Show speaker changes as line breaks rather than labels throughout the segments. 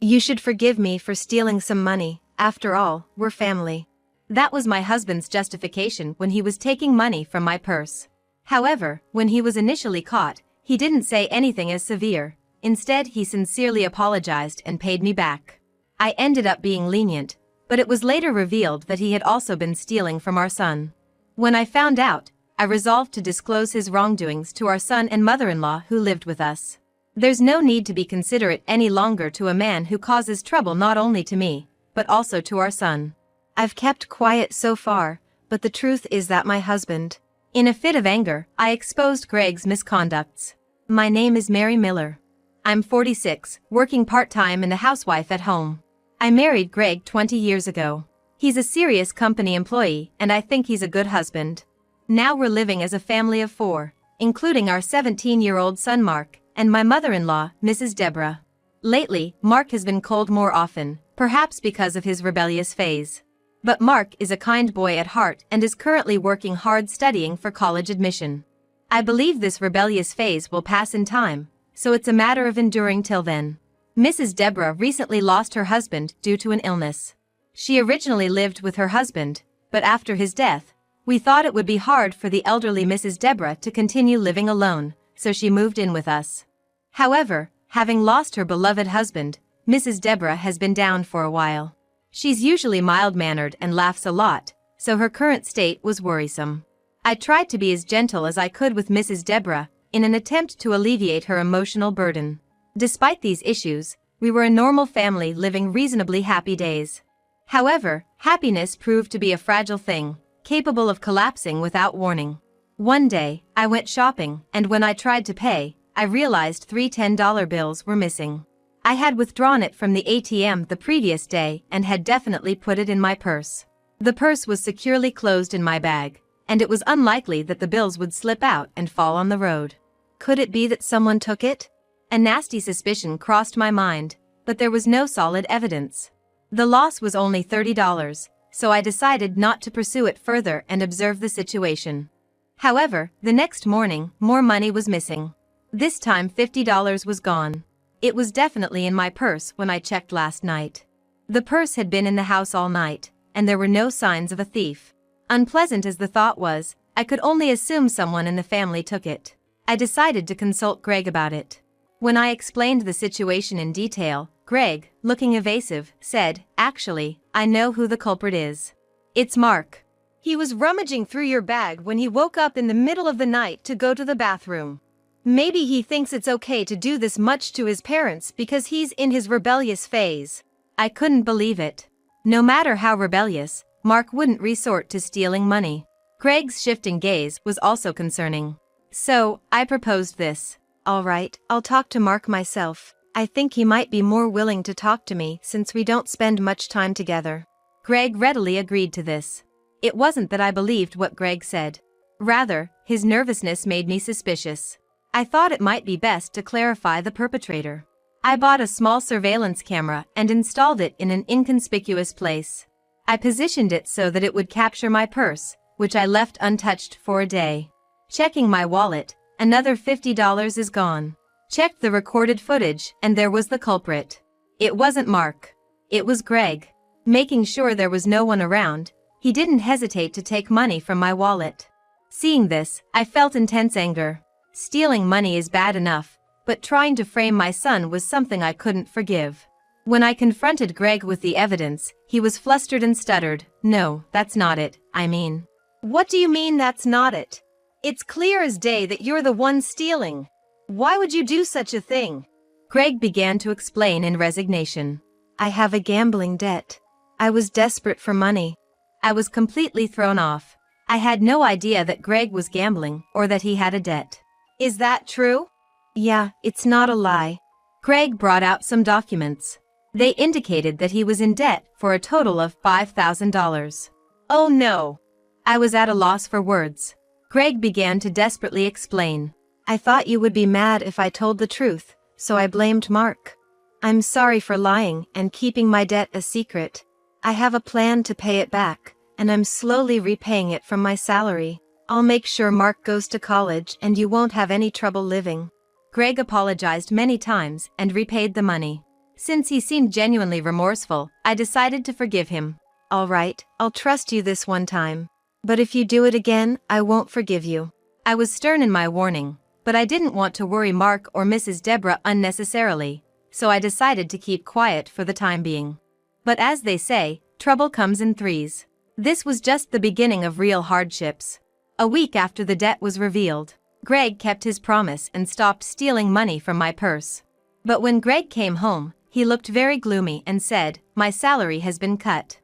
You should forgive me for stealing some money. After all, we're family. That was my husband's justification when he was taking money from my purse. However, when he was initially caught, he didn't say anything as severe. Instead, he sincerely apologized and paid me back. I ended up being lenient, but it was later revealed that he had also been stealing from our son. When I found out, I resolved to disclose his wrongdoings to our son and mother-in-law who lived with us. There's no need to be considerate any longer to a man who causes trouble not only to me, but also to our son. I've kept quiet so far, but the truth is that my husband. In a fit of anger, I exposed Greg's misconducts. My name is Mary Miller. I'm 46, working part-time and a housewife at home. I married Greg 20 years ago. He's a serious company employee and I think he's a good husband. Now we're living as a family of 4, including our 17-year-old son Mark, and my mother-in-law, Mrs. Deborah. Lately, Mark has been cold more often, perhaps because of his rebellious phase. But Mark is a kind boy at heart and is currently working hard studying for college admission. I believe this rebellious phase will pass in time, so it's a matter of enduring till then. Mrs. Deborah recently lost her husband due to an illness. She originally lived with her husband, but after his death, we thought it would be hard for the elderly Mrs. Deborah to continue living alone, so she moved in with us. However, having lost her beloved husband, Mrs. Deborah has been down for a while. She's usually mild-mannered and laughs a lot, so her current state was worrisome. I tried to be as gentle as I could with Mrs. Deborah, in an attempt to alleviate her emotional burden. Despite these issues, we were a normal family living reasonably happy days. However, happiness proved to be a fragile thing, capable of collapsing without warning. One day, I went shopping, and when I tried to pay, I realized 3 $10 bills were missing. I had withdrawn it from the ATM the previous day and had definitely put it in my purse. The purse was securely closed in my bag, and it was unlikely that the bills would slip out and fall on the road. Could it be that someone took it? A nasty suspicion crossed my mind, but there was no solid evidence. The loss was only $30, so I decided not to pursue it further and observe the situation. However, the next morning, more money was missing. This time $50 was gone. It was definitely in my purse when I checked last night. The purse had been in the house all night, and there were no signs of a thief. Unpleasant as the thought was, I could only assume someone in the family took it. I decided to consult Greg about it. When I explained the situation in detail, Greg, looking evasive, said, "Actually, I know who the culprit is. It's Mark. He was rummaging through your bag when he woke up in the middle of the night to go to the bathroom. Maybe he thinks it's okay to do this much to his parents because he's in his rebellious phase." I couldn't believe it. No matter how rebellious, Mark wouldn't resort to stealing money. Greg's shifting gaze was also concerning. So, I proposed this. "All right, I'll talk to Mark myself. I think he might be more willing to talk to me since we don't spend much time together." Greg readily agreed to this. It wasn't that I believed what Greg said. Rather, his nervousness made me suspicious. I thought it might be best to clarify the perpetrator. I bought a small surveillance camera and installed it in an inconspicuous place. I positioned it so that it would capture my purse, which I left untouched for a day. Checking my wallet, another $50 is gone. Checked the recorded footage and there was the culprit. It wasn't Mark. It was Greg. Making sure there was no one around, he didn't hesitate to take money from my wallet. Seeing this, I felt intense anger. Stealing money is bad enough, but trying to frame my son was something I couldn't forgive. When I confronted Greg with the evidence, he was flustered and stuttered. "No, that's not it, I mean." "What do you mean that's not it? It's clear as day that you're the one stealing. Why would you do such a thing?" Greg began to explain in resignation. "I have a gambling debt. I was desperate for money." I was completely thrown off. I had no idea that Greg was gambling or that he had a debt. "Is that true?" "Yeah, it's not a lie." Greg brought out some documents. They indicated that he was in debt for a total of $5,000. "Oh no!" I was at a loss for words. Greg began to desperately explain. "I thought you would be mad if I told the truth, so I blamed Mark. I'm sorry for lying and keeping my debt a secret. I have a plan to pay it back, and I'm slowly repaying it from my salary. I'll make sure Mark goes to college and you won't have any trouble living." Greg apologized many times and repaid the money. Since he seemed genuinely remorseful, I decided to forgive him.
All right, I'll trust you this one time. But if you do it again, I won't forgive you.
I was stern in my warning, but I didn't want to worry Mark or Mrs. Deborah unnecessarily, so I decided to keep quiet for the time being. But as they say, trouble comes in threes. This was just the beginning of real hardships. A week after the debt was revealed, Greg kept his promise and stopped stealing money from my purse. But when Greg came home, he looked very gloomy and said, "My salary has been cut."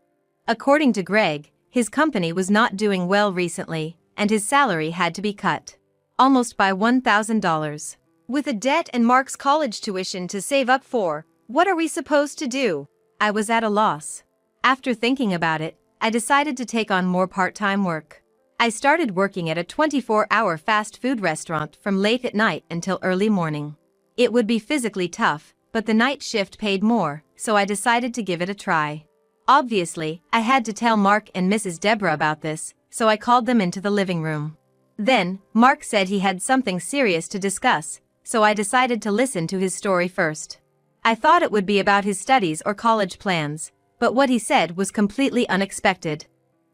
According to Greg, his company was not doing well recently, and his salary had to be cut. Almost by $1,000. With a debt and Mark's college tuition to save up for, what are we supposed to do? I was at a loss. After thinking about it, I decided to take on more part-time work. I started working at a 24-hour fast food restaurant from late at night until early morning. It would be physically tough, but the night shift paid more, so I decided to give it a try. Obviously, I had to tell Mark and Mrs. Deborah about this, so I called them into the living room. Then, Mark said he had something serious to discuss, so I decided to listen to his story first. I thought it would be about his studies or college plans, but what he said was completely unexpected.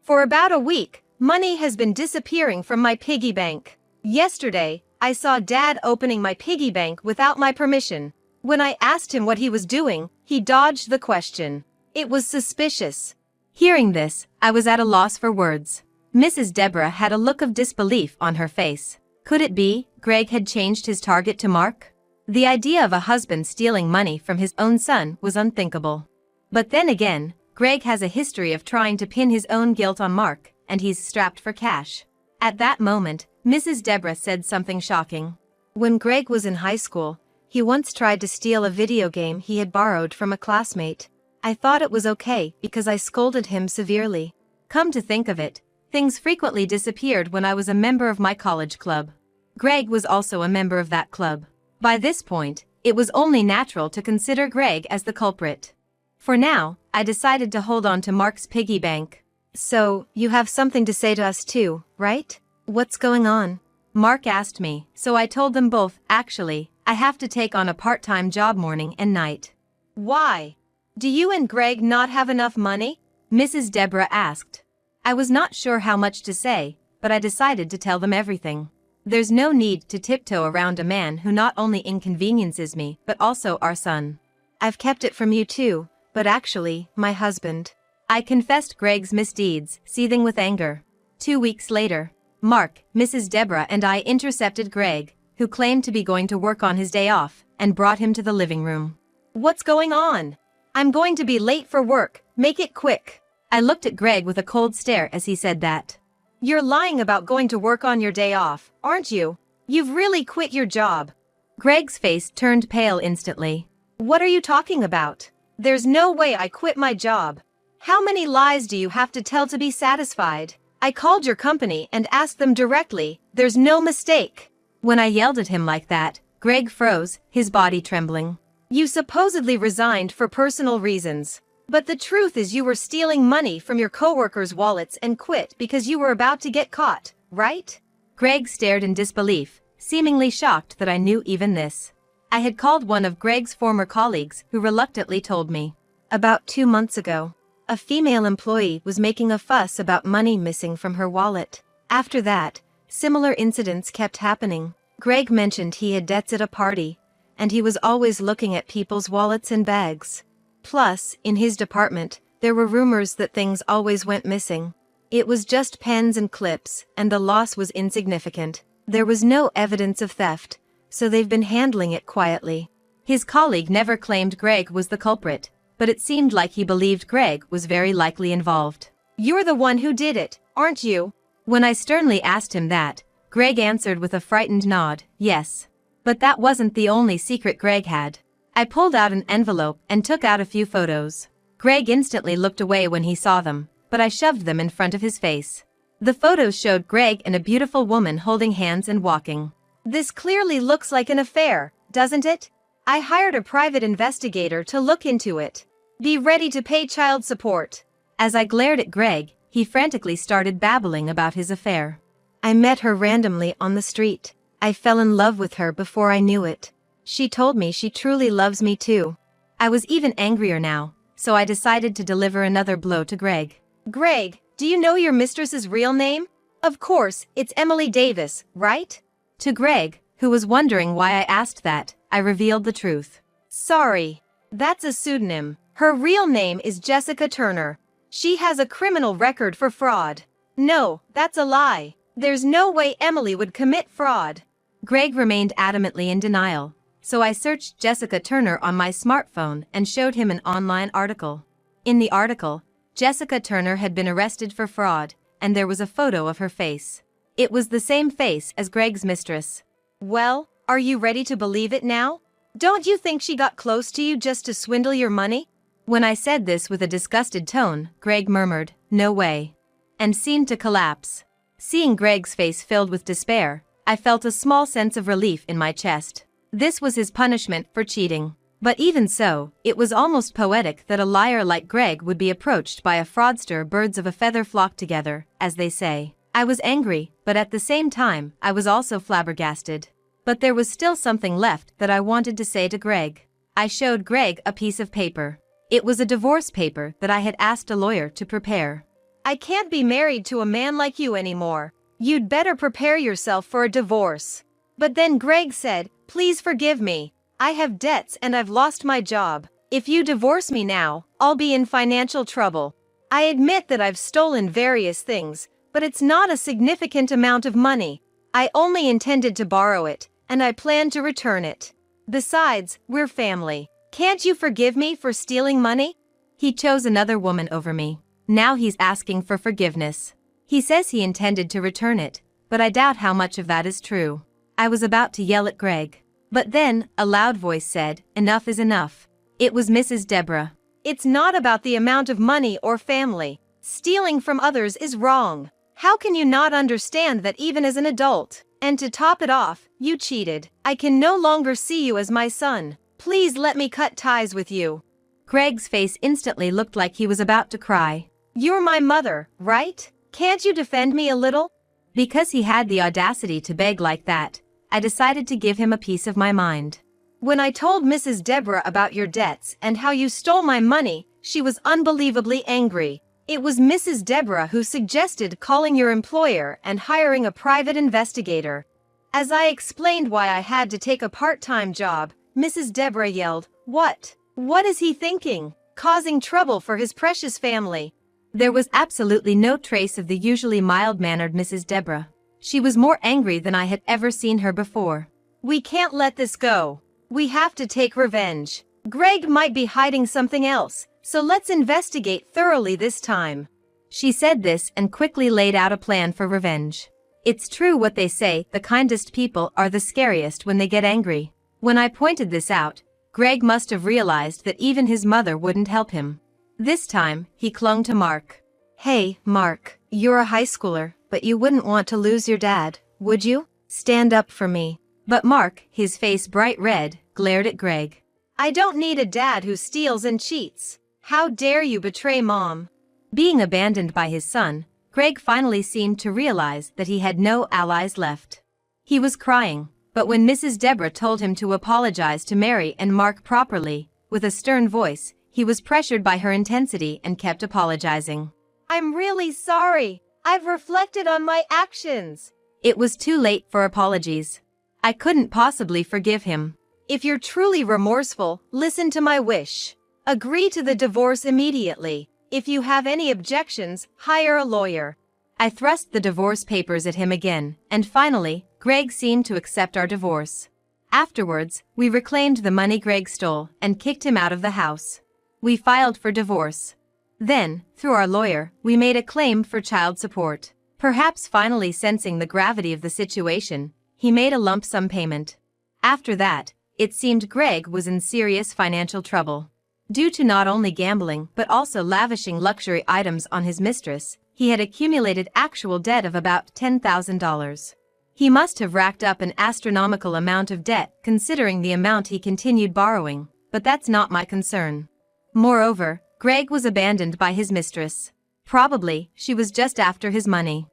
For about a week, money has been disappearing from my piggy bank. Yesterday, I saw Dad opening my piggy bank without my permission. When I asked him what he was doing, he dodged the question. It was suspicious.
Hearing this, I was at a loss for words. Mrs. Deborah had a look of disbelief on her face. Could it be Greg had changed his target to Mark? The idea of a husband stealing money from his own son was unthinkable. But then again, Greg has a history of trying to pin his own guilt on Mark, and he's strapped for cash. At that moment, Mrs. Deborah said something shocking.
When Greg was in high school, he once tried to steal a video game he had borrowed from a classmate. I thought it was okay because I scolded him severely.
Come to think of it, things frequently disappeared when I was a member of my college club. Greg was also a member of that club. By this point, it was only natural to consider Greg as the culprit. For now, I decided to hold on to Mark's piggy bank.
So, you have something to say to us too, right? What's going on?
Mark asked me, so I told them both. Actually, I have to take on a part-time job morning and night.
Why? Do you and Greg not have enough money?
Mrs. Deborah asked. I was not sure how much to say, but I decided to tell them everything. There's no need to tiptoe around a man who not only inconveniences me, but also our son.
I've kept it from you too, but actually, my husband.
I confessed Greg's misdeeds, seething with anger. 2 weeks later, Mark, Mrs. Deborah and I intercepted Greg, who claimed to be going to work on his day off, and brought him to the living room.
What's going on? I'm going to be late for work, make it quick.
I looked at Greg with a cold stare as he said that.
You're lying about going to work on your day off, aren't you? You've really quit your job.
Greg's face turned pale instantly.
What are you talking about? There's no way I quit my job. How many lies do you have to tell to be satisfied? I called your company and asked them directly, there's no mistake.
When I yelled at him like that, Greg froze, his body trembling.
You supposedly resigned for personal reasons. But the truth is you were stealing money from your coworkers' wallets and quit because you were about to get caught, right?
Greg stared in disbelief, seemingly shocked that I knew even this. I had called one of Greg's former colleagues who reluctantly told me.
About 2 months ago, a female employee was making a fuss about money missing from her wallet. After that, similar incidents kept happening. Greg mentioned he had debts at a party, and he was always looking at people's wallets and bags. Plus, in his department, there were rumors that things always went missing. It was just pens and clips, and the loss was insignificant. There was no evidence of theft, so they've been handling it quietly.
His colleague never claimed Greg was the culprit, but it seemed like he believed Greg was very likely involved.
You're the one who did it, aren't you?
When I sternly asked him that, Greg answered with a frightened nod, yes. But that wasn't the only secret Greg had. I pulled out an envelope and took out a few photos. Greg instantly looked away when he saw them, but I shoved them in front of his face. The photos showed Greg and a beautiful woman holding hands and walking.
This clearly looks like an affair, doesn't it? I hired a private investigator to look into it. Be ready to pay child support.
As I glared at Greg, he frantically started babbling about his affair.
I met her randomly on the street. I fell in love with her before I knew it. She told me she truly loves me too.
I was even angrier now, so I decided to deliver another blow to Greg.
Greg, do you know your mistress's real name? Of course, it's Emily Davis, right?
To Greg, who was wondering why I asked that, I revealed the truth.
Sorry. That's a pseudonym. Her real name is Jessica Turner. She has a criminal record for fraud. No, that's a lie. There's no way Emily would commit fraud.
Greg remained adamantly in denial, so I searched Jessica Turner on my smartphone and showed him an online article. In the article, Jessica Turner had been arrested for fraud, and there was a photo of her face. It was the same face as Greg's mistress.
Well, are you ready to believe it now? Don't you think she got close to you just to swindle your money?
When I said this with a disgusted tone, Greg murmured, "No way," and seemed to collapse. Seeing Greg's face filled with despair, I felt a small sense of relief in my chest. This was his punishment for cheating. But even so, it was almost poetic that a liar like Greg would be approached by a fraudster. Birds of a feather flock together, as they say. I was angry, but at the same time, I was also flabbergasted. But there was still something left that I wanted to say to Greg. I showed Greg a piece of paper. It was a divorce paper that I had asked a lawyer to prepare.
I can't be married to a man like you anymore. You'd better prepare yourself for a divorce. But then Greg said, "Please forgive me. I have debts and I've lost my job. If you divorce me now, I'll be in financial trouble. I admit that I've stolen various things, but it's not a significant amount of money. I only intended to borrow it, and I plan to return it. Besides, we're family. Can't you forgive me for stealing money?"
He chose another woman over me. Now he's asking for forgiveness. He says he intended to return it, but I doubt how much of that is true. I was about to yell at Greg. But then, a loud voice said, "Enough is enough." It was Mrs. Deborah.
It's not about the amount of money or family. Stealing from others is wrong. How can you not understand that even as an adult? And to top it off, you cheated. I can no longer see you as my son. Please let me cut ties with you.
Greg's face instantly looked like he was about to cry.
You're my mother, right? Can't you defend me a little?
Because he had the audacity to beg like that, I decided to give him a piece of my mind.
When I told Mrs. Deborah about your debts and how you stole my money, she was unbelievably angry. It was Mrs. Deborah who suggested calling your employer and hiring a private investigator. As I explained why I had to take a part-time job, Mrs. Deborah yelled, "What? What is he thinking? Causing trouble for his precious family."
There was absolutely no trace of the usually mild-mannered Mrs. Deborah. She was more angry than I had ever seen her before.
We can't let this go. We have to take revenge. Greg might be hiding something else, so let's investigate thoroughly this time.
She said this and quickly laid out a plan for revenge. It's true what they say, the kindest people are the scariest when they get angry. When I pointed this out, Greg must have realized that even his mother wouldn't help him. This time, he clung to Mark.
Hey, Mark, you're a high schooler, but you wouldn't want to lose your dad, would you? Stand up for me.
But Mark, his face bright red, glared at Greg.
I don't need a dad who steals and cheats. How dare you betray Mom?
Being abandoned by his son, Greg finally seemed to realize that he had no allies left. He was crying, but when Mrs. Deborah told him to apologize to Mary and Mark properly, with a stern voice, he was pressured by her intensity and kept apologizing.
I'm really sorry. I've reflected on my actions.
It was too late for apologies. I couldn't possibly forgive him.
If you're truly remorseful, listen to my wish. Agree to the divorce immediately. If you have any objections, hire a lawyer.
I thrust the divorce papers at him again, and finally, Greg seemed to accept our divorce. Afterwards, we reclaimed the money Greg stole and kicked him out of the house. We filed for divorce. Then, through our lawyer, we made a claim for child support. Perhaps finally sensing the gravity of the situation, he made a lump sum payment. After that, it seemed Greg was in serious financial trouble. Due to not only gambling but also lavishing luxury items on his mistress, he had accumulated actual debt of about $10,000. He must have racked up an astronomical amount of debt considering the amount he continued borrowing, but that's not my concern. Moreover, Greg was abandoned by his mistress. Probably, she was just after his money.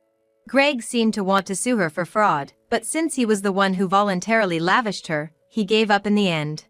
Greg seemed to want to sue her for fraud, but since he was the one who voluntarily lavished her, he gave up in the end.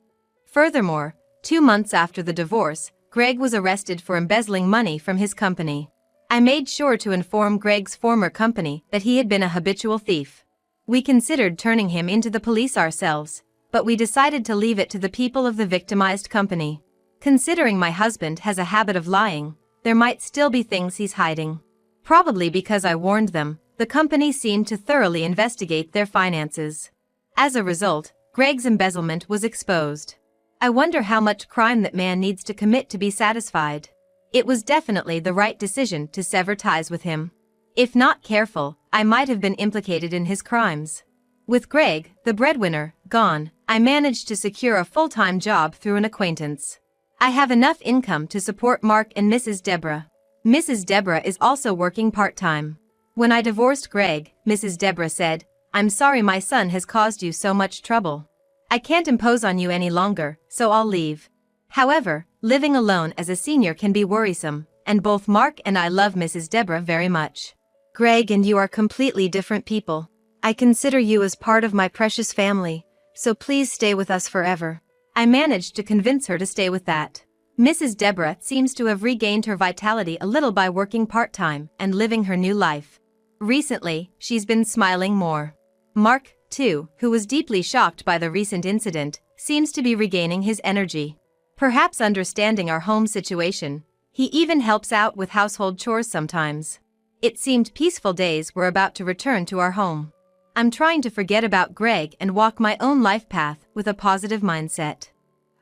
Furthermore, 2 months after the divorce, Greg was arrested for embezzling money from his company. I made sure to inform Greg's former company that he had been a habitual thief. We considered turning him into the police ourselves, but we decided to leave it to the people of the victimized company. Considering my husband has a habit of lying, there might still be things he's hiding. Probably because I warned them, the company seemed to thoroughly investigate their finances. As a result, Greg's embezzlement was exposed. I wonder how much crime that man needs to commit to be satisfied. It was definitely the right decision to sever ties with him. If not careful, I might have been implicated in his crimes. With Greg, the breadwinner, gone, I managed to secure a full-time job through an acquaintance. I have enough income to support Mark and Mrs. Deborah. Mrs. Deborah is also working part-time. When I divorced Greg, Mrs. Deborah said, "I'm sorry my son has caused you so much trouble. I can't impose on you any longer, so I'll leave." However, living alone as a senior can be worrisome, and both Mark and I love Mrs. Deborah very much.
Greg and you are completely different people. I consider you as part of my precious family, so please stay with us forever.
I managed to convince her to stay with that. Mrs. Deborah seems to have regained her vitality a little by working part-time and living her new life. Recently, she's been smiling more. Mark, too, who was deeply shocked by the recent incident, seems to be regaining his energy. Perhaps understanding our home situation, he even helps out with household chores sometimes. It seemed peaceful days were about to return to our home. I'm trying to forget about Greg and walk my own life path with a positive mindset.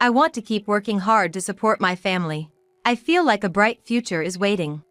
I want to keep working hard to support my family. I feel like a bright future is waiting.